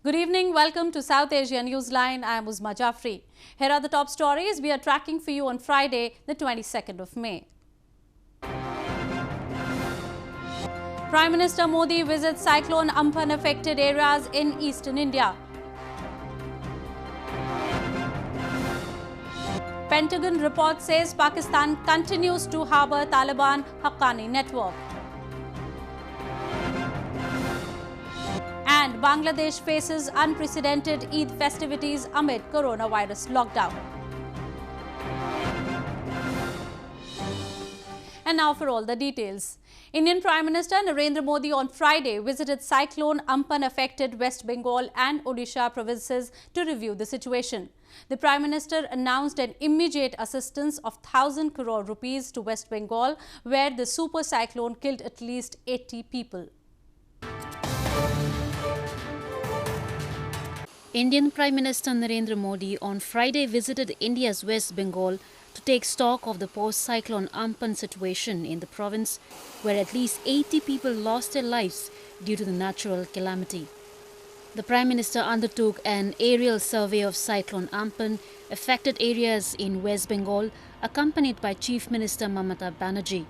Good evening. Welcome to South Asia Newsline. I am Uzma Jafri. Here are the top stories we are tracking for you on Friday, the 22nd of May. Prime Minister Modi visits Cyclone Amphan-affected areas in eastern India. Pentagon report says Pakistan continues to harbour Taliban Haqqani Network. And Bangladesh faces unprecedented Eid festivities amid coronavirus lockdown. And now for all the details. Indian Prime Minister Narendra Modi on Friday visited Cyclone Amphan-affected West Bengal and Odisha provinces to review the situation. The Prime Minister announced an immediate assistance of 1,000 crore rupees to West Bengal, where the super cyclone killed at least 80 people. Indian Prime Minister Narendra Modi on Friday visited India's West Bengal to take stock of the post-cyclone Amphan situation in the province, where at least 80 people lost their lives due to the natural calamity. The Prime Minister undertook an aerial survey of Cyclone Amphan affected areas in West Bengal, accompanied by Chief Minister Mamata Banerjee.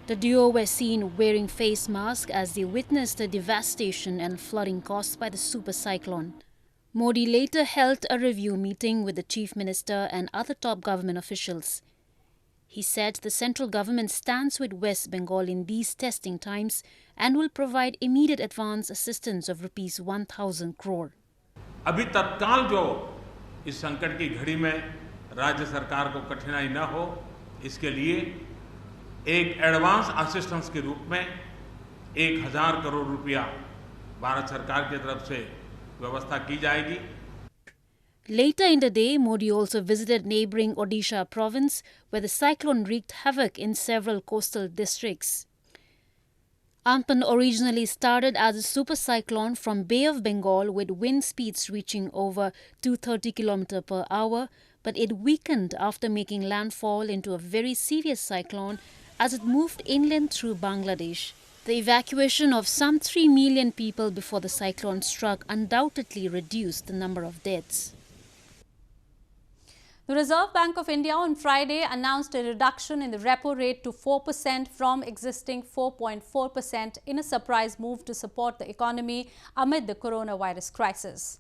The duo were seen wearing face masks as they witnessed the devastation and flooding caused by the super cyclone. Modi later held a review meeting with the Chief Minister and other top government officials. He said the central government stands with West Bengal in these testing times and will provide immediate advance assistance of rupees 1,000 crore. अभी तत्काल जो इस संकट की घड़ी में राज्य सरकार को कठिनाई न हो, इसके लिए एक एडवांस असिस्टेंस के रूप में 1,000 करोड़ रुपया भारत सरकार की तरफ से व्यवस्था की जाएगी. Later in the day, Modi also visited neighbouring Odisha province, where the cyclone wreaked havoc in several coastal districts. Amphan originally started as a super cyclone from Bay of Bengal with wind speeds reaching over 230 km per hour, but it weakened after making landfall into a very serious cyclone as it moved inland through Bangladesh. The evacuation of some 3 million people before the cyclone struck undoubtedly reduced the number of deaths. The Reserve Bank of India on Friday announced a reduction in the repo rate to 4% from existing 4.4% in a surprise move to support the economy amid the coronavirus crisis.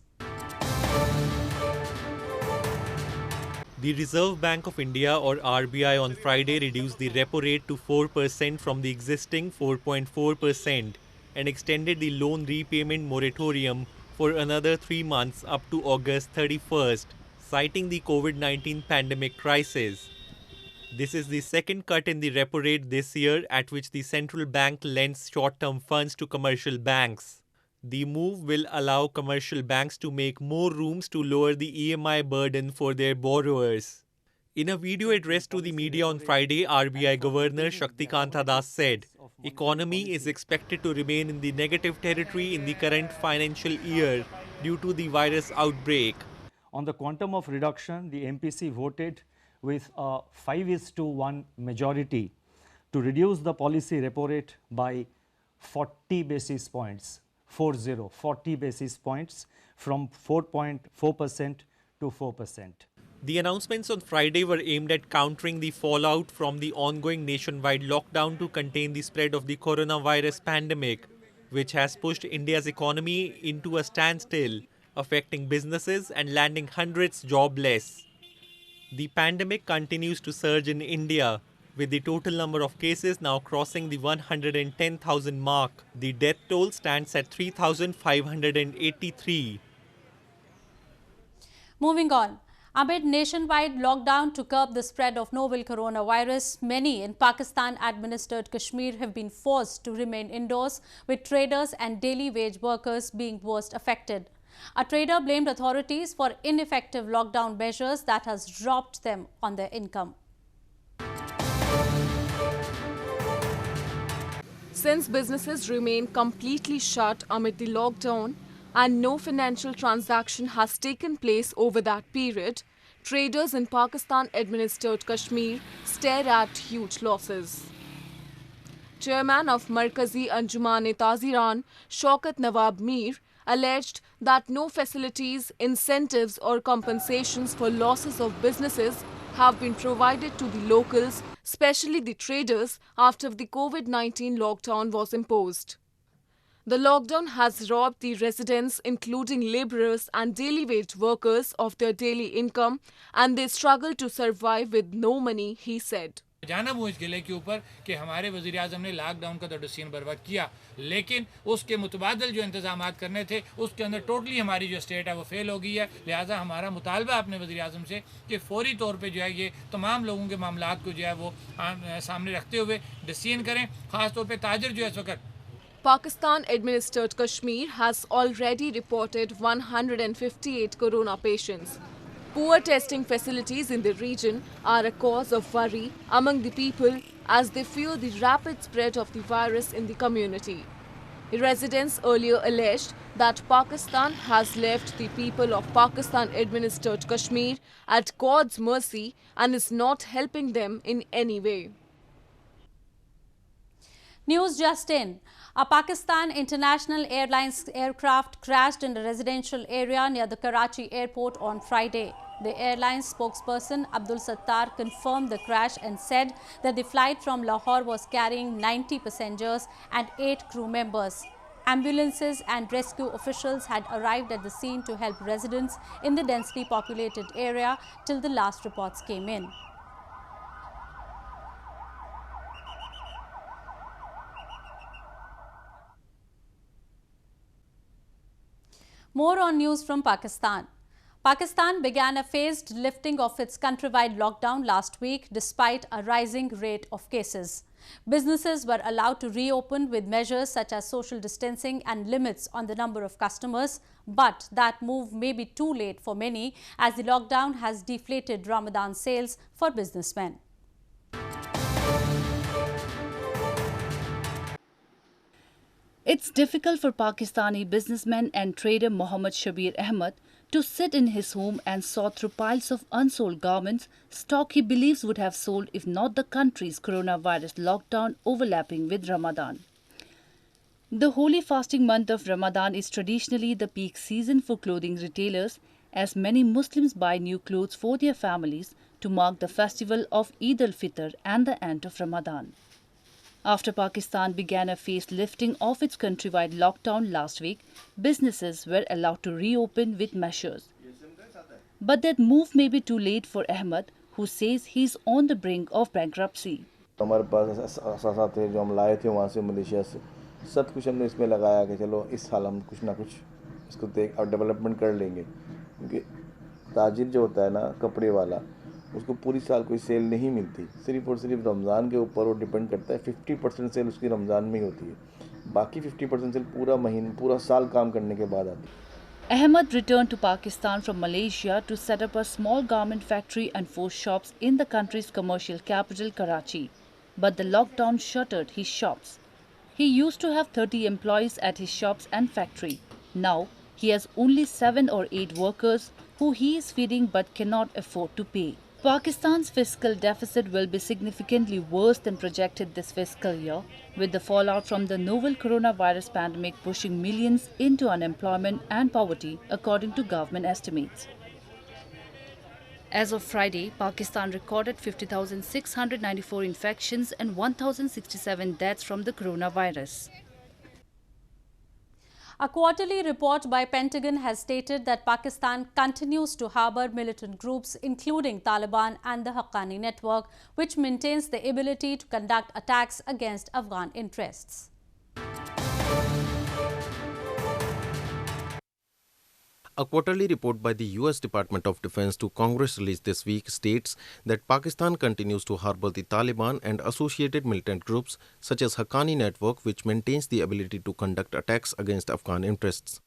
The Reserve Bank of India or RBI on Friday reduced the repo rate to 4% from the existing 4.4% and extended the loan repayment moratorium for another 3 months up to August 31st, citing the COVID-19 pandemic crisis. This is the second cut in the repo rate this year, at which the central bank lends short-term funds to commercial banks. The move will allow commercial banks to make more rooms to lower the EMI burden for their borrowers. In a video addressed to the media on Friday, RBI Governor Satkhira District said, "Economy is expected to remain in the negative territory in the current financial year due to the virus outbreak." On the quantum of reduction, the MPC voted with a 5:1 majority to reduce the policy repo rate by 40 basis points. 40 basis points from 4.4% to 4%. The announcements on Friday were aimed at countering the fallout from the ongoing nationwide lockdown to contain the spread of the coronavirus pandemic, which has pushed India's economy into a standstill, affecting businesses and landing hundreds jobless. The pandemic continues to surge in India, with the total number of cases now crossing the 110,000 mark. The death toll stands at 3,583. Moving on. Amid nationwide lockdown to curb the spread of novel coronavirus, many in Pakistan-administered Kashmir have been forced to remain indoors, with traders and daily wage workers being worst affected. A trader blamed authorities for ineffective lockdown measures that has dropped them on their income. Since businesses remain completely shut amid the lockdown and no financial transaction has taken place over that period, traders in Pakistan-administered Kashmir stare at huge losses. Chairman of Markazi Anjuman-e Taziran, Shaukat Nawab Mir, alleged that no facilities, incentives or compensations for losses of businesses have been provided to the locals, especially the traders, after the COVID-19 lockdown was imposed. The lockdown has robbed the residents, including labourers and daily wage workers, of their daily income, and they struggle to survive with no money, he said. जानब हूँ इस गिले के ऊपर कि हमारे वज़ीर आज़म ने लॉकडाउन का तो डिसीजन बर्बाद किया, लेकिन उसके मुतबादल जो इंतजाम करने थे उसके अंदर टोटली हमारी जो स्टेट है वो फेल हो गई है। लिहाजा हमारा मुतालबा अपने वज़ीर आज़म से कि फौरी तौर पे जो है ये तमाम लोगों के मामलात को जो है वो सामने रखते हुए डिसीजन करें, ख़ास तौर पर ताजर जो है इस वक्त। Pakistan-administered Kashmir has already reported 158 corona patients. Poor testing facilities in the region are a cause of worry among the people as they fear the rapid spread of the virus in the community. Residents earlier alleged that Pakistan has left the people of Pakistan-administered Kashmir at God's mercy and is not helping them in any way. News just in. A Pakistan International Airlines aircraft crashed in a residential area near the Karachi Airport on Friday. The airline's spokesperson Abdul Sattar confirmed the crash and said that the flight from Lahore was carrying 90 passengers and 8 crew members. Ambulances and rescue officials had arrived at the scene to help residents in the densely populated area till the last reports came in. More on news from Pakistan. Pakistan began a phased lifting of its countrywide lockdown last week despite a rising rate of cases. Businesses were allowed to reopen with measures such as social distancing and limits on the number of customers, but that move may be too late for many as the lockdown has deflated Ramadan sales for businessmen. It's difficult for Pakistani businessman and trader Mohammad Shabir Ahmed to sit in his home and sort through piles of unsold garments, stock he believes would have sold if not the country's coronavirus lockdown overlapping with Ramadan. The holy fasting month of Ramadan is traditionally the peak season for clothing retailers, as many Muslims buy new clothes for their families to mark the festival of Eid Al Fitr and the end of Ramadan. After Pakistan began a phased lifting of its countrywide lockdown last week, businesses were allowed to reopen with measures. But that move may be too late for Ahmed, who says he's on the brink of bankruptcy. हमारे पास असासा थे जो हम लाए थे वहाँ से Malaysia से, सब कुछ हमने इसमें लगाया कि चलो इस साल हम कुछ ना कुछ इसको देख और डेवलपमेंट कर लेंगे, क्योंकि ताजिर जो होता है ना कपड़े वाला, उसको पूरी साल कोई सेल नहीं मिलती, सिर्फ और सिर्फ रमज़ान के ऊपर वो डिपेंड करता है। 50% सेल उसकी रमज़ान में ही होती है, बाकी 50% सेल पूरा साल काम करने के बाद आती है। Ahmed returned to Pakistan from Malaysia to set up a small garment factory and 4 shops in the country's commercial capital, Karachi. But the lockdown shuttered his shops. He used to have 30 employees at his shops and factory. Now, he has only 7 or 8 workers who he is feeding but cannot afford to pay. Pakistan's fiscal deficit will be significantly worse than projected this fiscal year, with the fallout from the novel coronavirus pandemic pushing millions into unemployment and poverty, according to government estimates. As of Friday, Pakistan recorded 50,694 infections and 1,067 deaths from the coronavirus. A quarterly report by Pentagon has stated that Pakistan continues to harbour militant groups including Taliban and the Haqqani Network, which maintains the ability to conduct attacks against Afghan interests. A quarterly report by the U.S. Department of Defense to Congress released this week states that Pakistan continues to harbour the Taliban and associated militant groups such as Haqqani Network, which maintains the ability to conduct attacks against Afghan interests.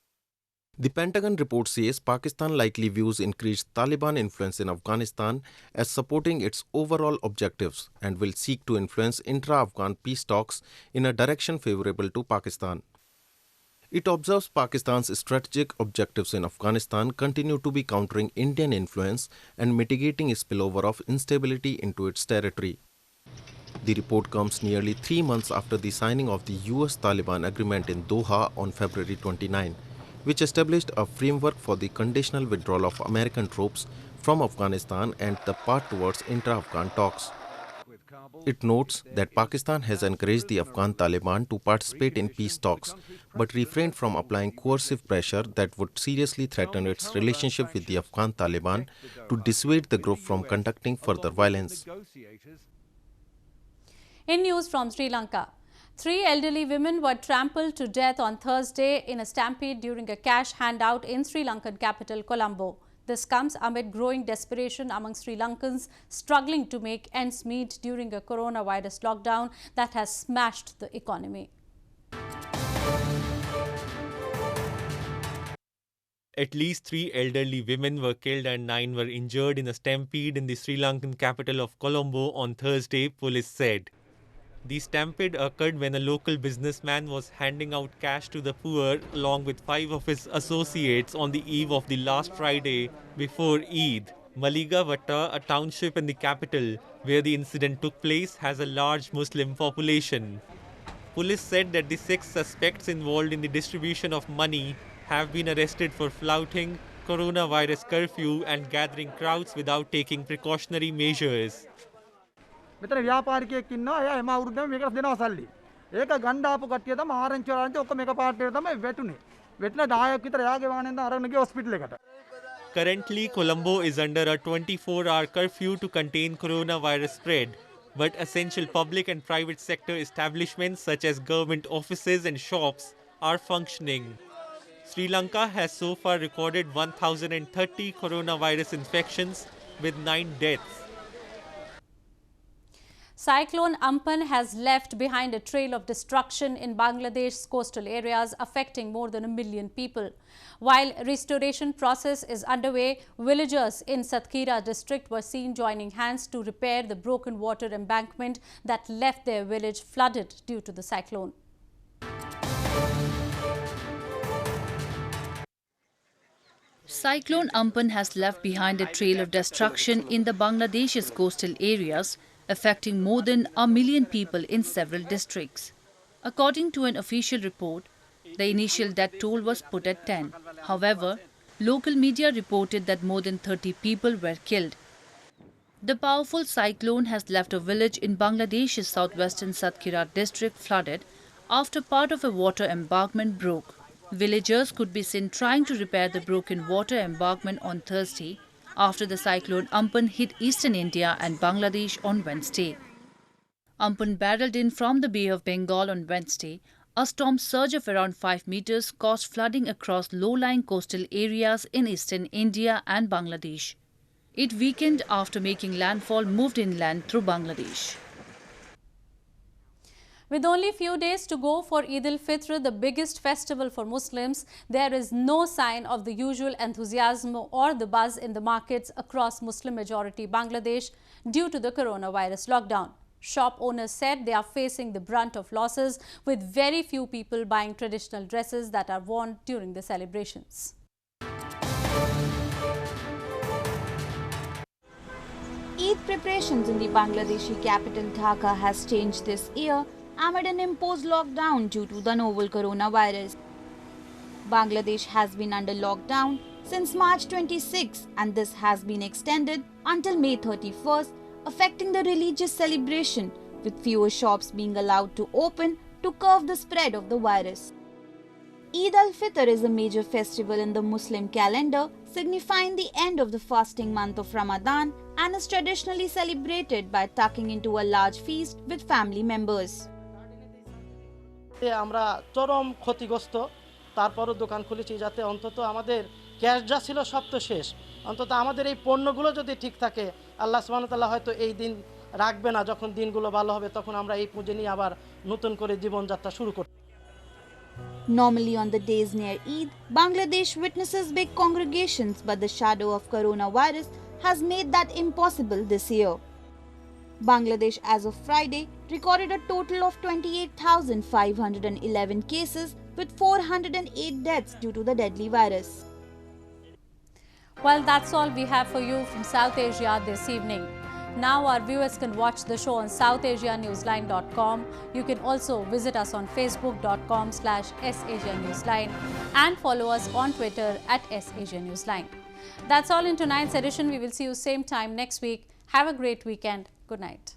The Pentagon report says Pakistan likely views increased Taliban influence in Afghanistan as supporting its overall objectives and will seek to influence intra-Afghan peace talks in a direction favourable to Pakistan. It observes Pakistan's strategic objectives in Afghanistan continue to be countering Indian influence and mitigating spillover of instability into its territory. The report comes nearly 3 months after the signing of the US-Taliban agreement in Doha on February 29. which established a framework for the conditional withdrawal of American troops from Afghanistan and the path towards intra-Afghan talks. It notes that Pakistan has encouraged the Afghan Taliban to participate in peace talks, but refrained from applying coercive pressure that would seriously threaten its relationship with the Afghan Taliban to dissuade the group from conducting further violence. In news from Sri Lanka, 3 elderly women were trampled to death on Thursday in a stampede during a cash handout in Sri Lankan capital Colombo. This comes amid growing desperation among Sri Lankans struggling to make ends meet during a coronavirus lockdown that has smashed the economy. At least 3 elderly women were killed and 9 were injured in a stampede in the Sri Lankan capital of Colombo on Thursday, police said. The stampede occurred when a local businessman was handing out cash to the poor along with 5 of his associates on the eve of the last Friday before Eid. Maliga Vatta, a township in the capital where the incident took place, has a large Muslim population. Police said that the 6 suspects involved in the distribution of money have been arrested for flouting coronavirus curfew and gathering crowds without taking precautionary measures. මෙතන ව්‍යාපාරිකයෙක් ඉන්නවා එයා එම අවුරුද්දම මේකට දෙනවා සල්ලි. ඒක ගණ්ඩ ආපු කට්ටිය තමයි ආරංචි වලන්ට ඔක්කොම එක පාර්ටියට තමයි වැටුනේ. වෙටන 10ක් විතර එයාගේ වාහනයෙන් අරගෙන ගිය හොස්පිටල් එකට. Currently, Colombo is under a 24-hour curfew to contain coronavirus spread. But essential public and private sector establishments such as government offices and shops are functioning. Sri Lanka has so far recorded 1,030 coronavirus infections with 9 deaths. Cyclone Amphan has left behind a trail of destruction in Bangladesh's coastal areas, affecting more than 1 million people. While restoration process is underway, villagers in Satkhira District were seen joining hands to repair the broken water embankment that left their village flooded due to the cyclone. Cyclone Amphan has left behind a trail of destruction in the Bangladesh's coastal areas, affecting more than 1 million people in several districts. According to an official report, the initial death toll was put at 10. However, local media reported that more than 30 people were killed. The powerful cyclone has left a village in Bangladesh's southwestern Satkhira district flooded after part of a water embankment broke. Villagers could be seen trying to repair the broken water embankment on Thursday after the cyclone Amphan hit eastern India and Bangladesh on Wednesday. Amphan barreled in from the Bay of Bengal on Wednesday. A storm surge of around 5 meters caused flooding across low-lying coastal areas in eastern India and Bangladesh. It weakened after making landfall, moved inland through Bangladesh. With only few days to go for Eid Al Fitr, the biggest festival for Muslims, there is no sign of the usual enthusiasm or the buzz in the markets across Muslim-majority Bangladesh due to the coronavirus lockdown. Shop owners said they are facing the brunt of losses, with very few people buying traditional dresses that are worn during the celebrations. Eid preparations in the Bangladeshi capital Dhaka has changed this year amid an imposed lockdown due to the novel coronavirus. Bangladesh has been under lockdown since March 26 and this has been extended until May 31st, affecting the religious celebration, with fewer shops being allowed to open to curb the spread of the virus. Eid Al Fitr is a major festival in the Muslim calendar, signifying the end of the fasting month of Ramadan, and is traditionally celebrated by tucking into a large feast with family members. আমরা চরম ক্ষতিগ্রস্ত তারপরও দোকান খুলেছি যাতে অন্তত আমাদের cash যা ছিল সব তো শেষ অন্তত আমাদের এই পণ্যগুলো যদি ঠিক থাকে আল্লাহ সুবহানাহু ওয়া তাআলা হয়তো এই দিন রাখবে না যখন দিনগুলো ভালো হবে তখন আমরা এই পুঁজি নিয়ে আবার নতুন করে জীবনযাত্রা শুরু করব Normally on the days near Eid, Bangladesh witnesses big congregations, but the shadow of coronavirus has made that impossible this year. Bangladesh as of Friday recorded a total of 28,511 cases with 408 deaths due to the deadly virus. Well, that's all we have for you from South Asia this evening. Now our viewers can watch the show on SouthAsiaNewsline.com. You can also visit us on Facebook.com/SAsiaNewsline and follow us on Twitter @SAsiaNewsline. That's all in tonight's edition. We will see you same time next week. Have a great weekend. Good night.